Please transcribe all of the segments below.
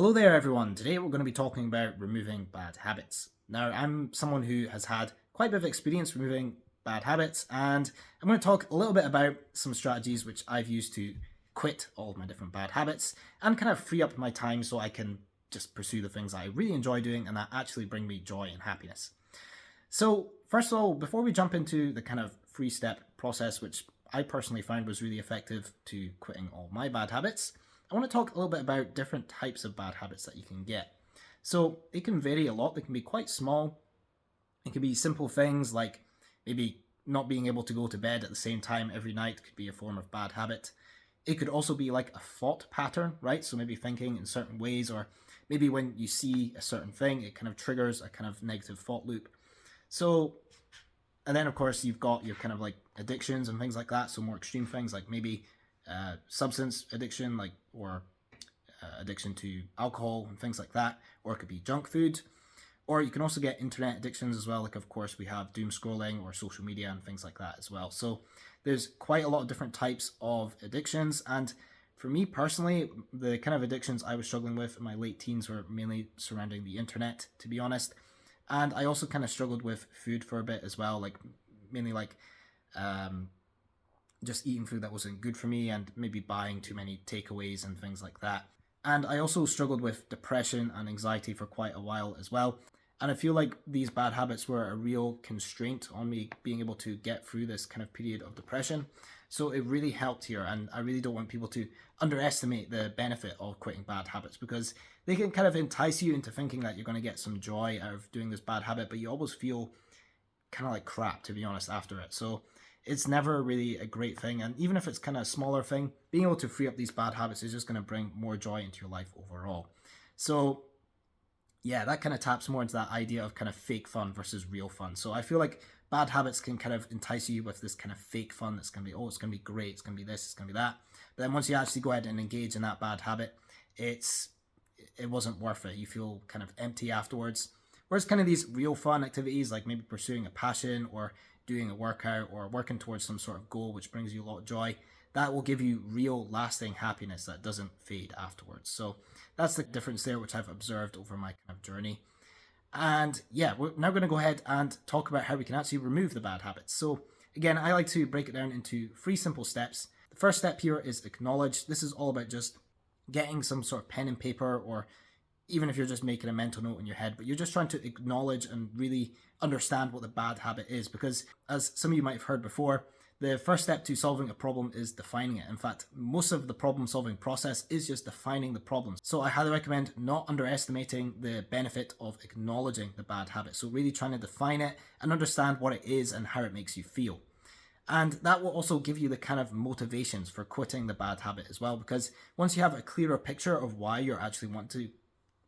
Hello there, everyone. Today we're going to be talking about removing bad habits. Now, I'm someone who has had quite a bit of experience removing bad habits, and I'm going to talk a little bit about some strategies which I've used to quit all of my different bad habits and kind of free up my time so I can just pursue the things I really enjoy doing and that actually bring me joy and happiness. So, first of all, before we jump into the kind of 3 step process, which I personally found was really effective to quitting all my bad habits, I want to talk a little bit about different types of bad habits that you can get. So, they can vary a lot. They can be quite small. It can be simple things like maybe not being able to go to bed at the same time every night could be a form of bad habit. It could also be like a thought pattern, right? So maybe thinking in certain ways, or maybe when you see a certain thing, it kind of triggers a kind of negative thought loop. So, and then of course you've got your kind of like addictions and things like that. So more extreme things like maybe substance addiction, like or addiction to alcohol and things like that, or it could be junk food. Or you can also get internet addictions as well. Like, of course, we have doom scrolling or social media and things like that as well. So there's quite a lot of different types of addictions. And for me personally, the kind of addictions I was struggling with in my late teens were mainly surrounding the internet, to be honest. And I also kind of struggled with food for a bit as well, like mainly like um, just eating food that wasn't good for me and maybe buying too many takeaways and things like that. And I also struggled with depression and anxiety for quite a while as well. And I feel like these bad habits were a real constraint on me being able to get through this kind of period of depression. So it really helped here. And I really don't want people to underestimate the benefit of quitting bad habits because they can kind of entice you into thinking that you're going to get some joy out of doing this bad habit, but you always feel kind of like crap, to be honest, after it. So it's never really a great thing. And even if it's kind of a smaller thing, being able to free up these bad habits is just going to bring more joy into your life overall. So yeah, that kind of taps more into that idea of kind of fake fun versus real fun. So I feel like bad habits can kind of entice you with this kind of fake fun that's going to be, oh, it's going to be great, it's going to be this, it's going to be that. But then once you actually go ahead and engage in that bad habit, it wasn't worth it. You feel kind of empty afterwards. Whereas kind of these real fun activities, like maybe pursuing a passion or doing a workout or working towards some sort of goal which brings you a lot of joy, that will give you real lasting happiness that doesn't fade afterwards. So that's the difference there, which I've observed over my kind of journey. And yeah, we're now going to go ahead and talk about how we can actually remove the bad habits. So again, I like to break it down into 3 simple steps. The first step here is acknowledge. This is all about just getting some sort of pen and paper, or even if you're just making a mental note in your head, but you're just trying to acknowledge and really understand what the bad habit is. Because as some of you might have heard before, the first step to solving a problem is defining it. In fact, most of the problem solving process is just defining the problems. So I highly recommend not underestimating the benefit of acknowledging the bad habit. So really trying to define it and understand what it is and how it makes you feel. And that will also give you the kind of motivations for quitting the bad habit as well. Because once you have a clearer picture of why you're actually want to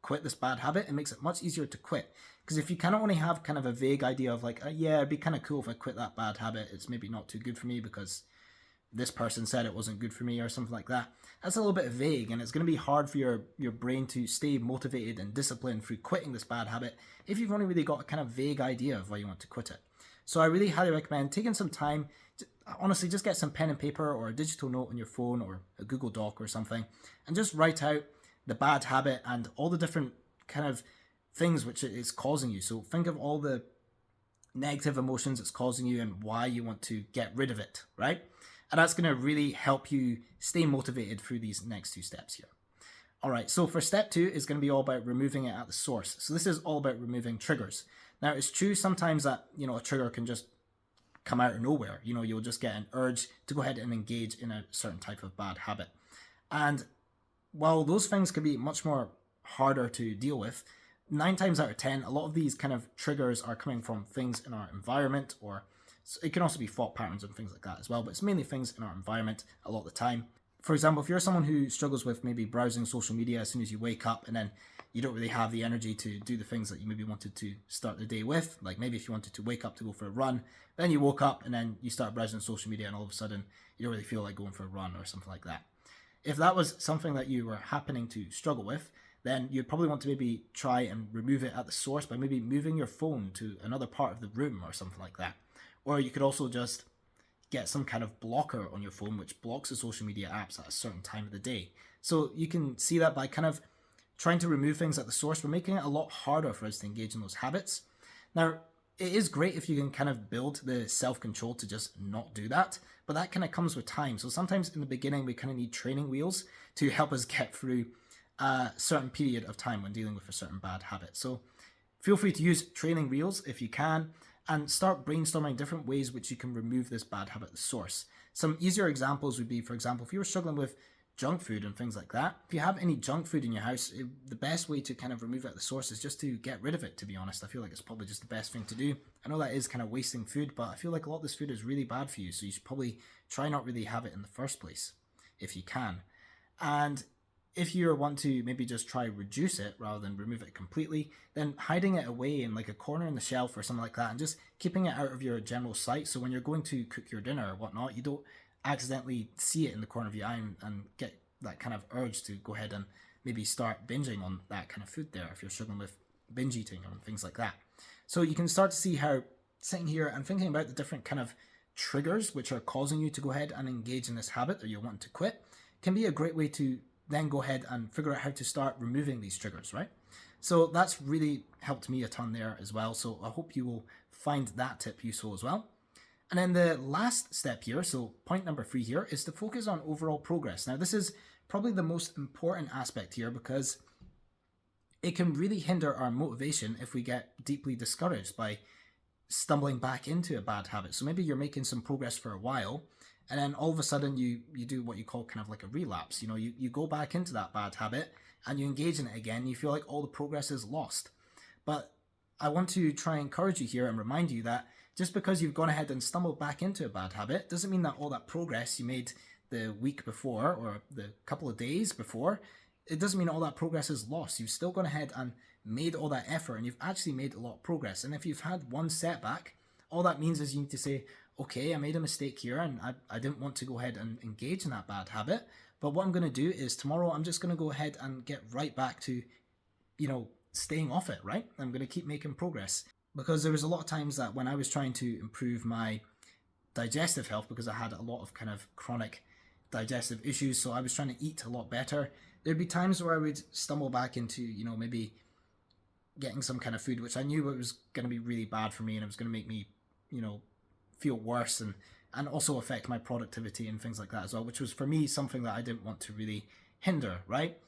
quit this bad habit, it makes it much easier to quit. Because if you kind of only have kind of a vague idea of like, yeah, it'd be kind of cool if I quit that bad habit, it's maybe not too good for me because this person said it wasn't good for me or something like that. That's a little bit vague, and it's going to be hard for your brain to stay motivated and disciplined through quitting this bad habit if you've only really got a kind of vague idea of why you want to quit it. So I really highly recommend taking some time. Honestly, just get some pen and paper or a digital note on your phone or a Google Doc or something, and just write out the bad habit and all the different kind of things which it is causing you. So think of all the negative emotions it's causing you and why you want to get rid of it, right? And that's going to really help you stay motivated through these next 2 steps here. All right, so for step 2 is going to be all about removing it at the source. So this is all about removing triggers. Now, it's true sometimes that, a trigger can just come out of nowhere. You'll just get an urge to go ahead and engage in a certain type of bad habit. And while those things can be much more harder to deal with, 9 times out of 10, a lot of these kind of triggers are coming from things in our environment, or it can also be thought patterns and things like that as well, but it's mainly things in our environment a lot of the time. For example, if you're someone who struggles with maybe browsing social media as soon as you wake up and then you don't really have the energy to do the things that you maybe wanted to start the day with, like maybe if you wanted to wake up to go for a run, then you woke up and then you start browsing social media and all of a sudden you don't really feel like going for a run or something like that. If that was something that you were happening to struggle with, then you'd probably want to maybe try and remove it at the source by maybe moving your phone to another part of the room or something like that. Or you could also just get some kind of blocker on your phone which blocks the social media apps at a certain time of the day. So you can see that by kind of trying to remove things at the source, we're making it a lot harder for us to engage in those habits. Now, it is great if you can kind of build the self-control to just not do that, but that kind of comes with time. So sometimes in the beginning, we kind of need training wheels to help us get through a certain period of time when dealing with a certain bad habit. So feel free to use training wheels if you can, and start brainstorming different ways which you can remove this bad habit at the source. Some easier examples would be, for example, if you were struggling with junk food and things like that, if you have any junk food in your house, the best way to kind of remove it at the source is just to get rid of it, to be honest. I feel like it's probably just the best thing to do. I know that is kind of wasting food, but I feel like a lot of this food is really bad for you, so you should probably try not really have it in the first place, if you can. And if you want to maybe just try reduce it rather than remove it completely, then hiding it away in like a corner in the shelf or something like that, and just keeping it out of your general sight, so when you're going to cook your dinner or whatnot, you don't accidentally see it in the corner of your eye and get that kind of urge to go ahead and maybe start binging on that kind of food there if you're struggling with binge eating or things like that. So you can start to see how sitting here and thinking about the different kind of triggers which are causing you to go ahead and engage in this habit that you're wanting to quit can be a great way to then go ahead and figure out how to start removing these triggers, right? So that's really helped me a ton there as well. So I hope you will find that tip useful as well. And then the last step here, so point number 3 here, is to focus on overall progress. Now this is probably the most important aspect here, because it can really hinder our motivation if we get deeply discouraged by stumbling back into a bad habit. So maybe you're making some progress for a while, and then all of a sudden you do what you call kind of like a relapse. You go back into that bad habit and you engage in it again. You feel like all the progress is lost. But I want to try and encourage you here and remind you that just because you've gone ahead and stumbled back into a bad habit doesn't mean that all that progress you made the week before or the couple of days before, it doesn't mean all that progress is lost. You've still gone ahead and made all that effort, and you've actually made a lot of progress. And if you've had one setback, all that means is you need to say, okay, I made a mistake here and I didn't want to go ahead and engage in that bad habit. But what I'm going to do is tomorrow I'm just going to go ahead and get right back to, staying off it, right? I'm going to keep making progress. Because there was a lot of times that when I was trying to improve my digestive health, because I had a lot of kind of chronic digestive issues, so I was trying to eat a lot better, there'd be times where I would stumble back into, maybe getting some kind of food which I knew it was going to be really bad for me, and it was going to make me, feel worse and also affect my productivity and things like that as well, which was for me something that I didn't want to really hinder, right?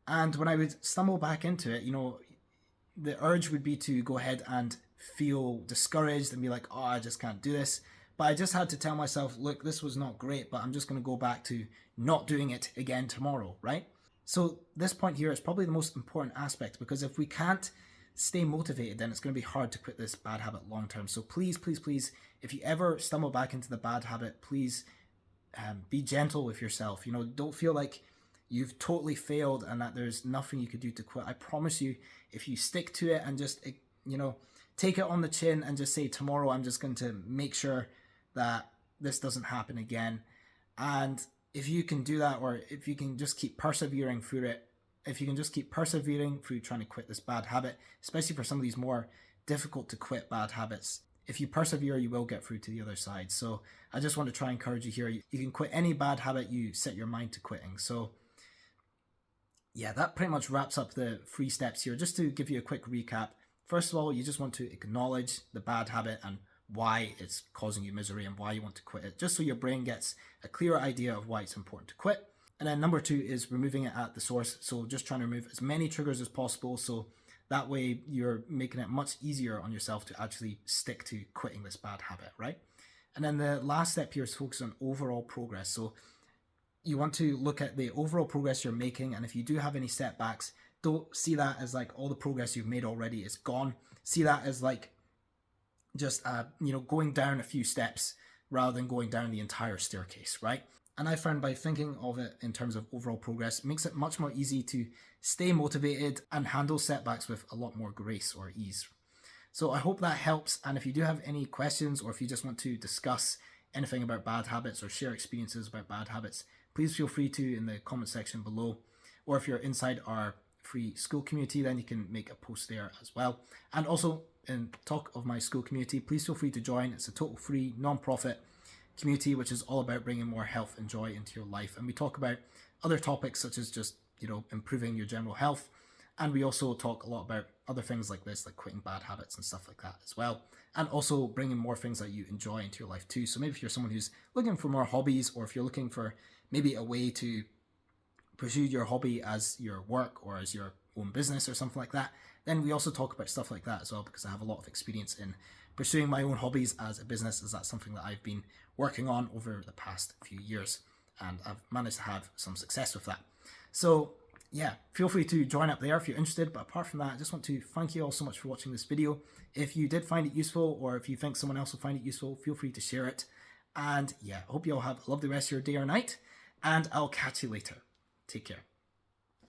And when I would stumble back into it, the urge would be to go ahead and feel discouraged and be like, oh, I just can't do this. But I just had to tell myself, look, this was not great, but I'm just going to go back to not doing it again tomorrow, right? So this point here is probably the most important aspect, because if we can't stay motivated, then it's going to be hard to quit this bad habit long term. So please, please, please, if you ever stumble back into the bad habit, please be gentle with yourself. Don't feel like you've totally failed and that there's nothing you could do to quit. I promise you, if you stick to it and just, take it on the chin and just say, tomorrow I'm just going to make sure that this doesn't happen again. And if you can do that, or if you can just keep persevering through it, if you can just keep persevering through trying to quit this bad habit, especially for some of these more difficult to quit bad habits, if you persevere, you will get through to the other side. So I just want to try and encourage you here. You can quit any bad habit you set your mind to quitting. So yeah, that pretty much wraps up the 3 steps here. Just to give you a quick recap. First of all, you just want to acknowledge the bad habit and why it's causing you misery and why you want to quit it, just so your brain gets a clearer idea of why it's important to quit. And then number 2 is removing it at the source. So just trying to remove as many triggers as possible, so that way you're making it much easier on yourself to actually stick to quitting this bad habit, right? And then the last step here is focus on overall progress. So you want to look at the overall progress you're making, and if you do have any setbacks, don't see that as like all the progress you've made already is gone. See that as like just going down a few steps rather than going down the entire staircase, right? And I found by thinking of it in terms of overall progress makes it much more easy to stay motivated and handle setbacks with a lot more grace or ease. So I hope that helps, and if you do have any questions, or if you just want to discuss anything about bad habits or share experiences about bad habits, please feel free to in the comment section below. Or if you're inside our free school community, then you can make a post there as well. And also, in talk of my school community, please feel free to join. It's a total free non-profit community which is all about bringing more health and joy into your life, and we talk about other topics such as just improving your general health, And we also talk a lot about other things like this, like quitting bad habits and stuff like that as well. And also bringing more things that you enjoy into your life too. So maybe if you're someone who's looking for more hobbies, or if you're looking for maybe a way to pursue your hobby as your work or as your own business or something like that, then we also talk about stuff like that as well, because I have a lot of experience in pursuing my own hobbies as a business, as that's something that I've been working on over the past few years, and I've managed to have some success with that. So yeah, feel free to join up there if you're interested. But apart from that, I just want to thank you all so much for watching this video. If you did find it useful, or if you think someone else will find it useful, feel free to share it. And yeah, I hope you all have a lovely rest of your day or night, and I'll catch you later. Take care.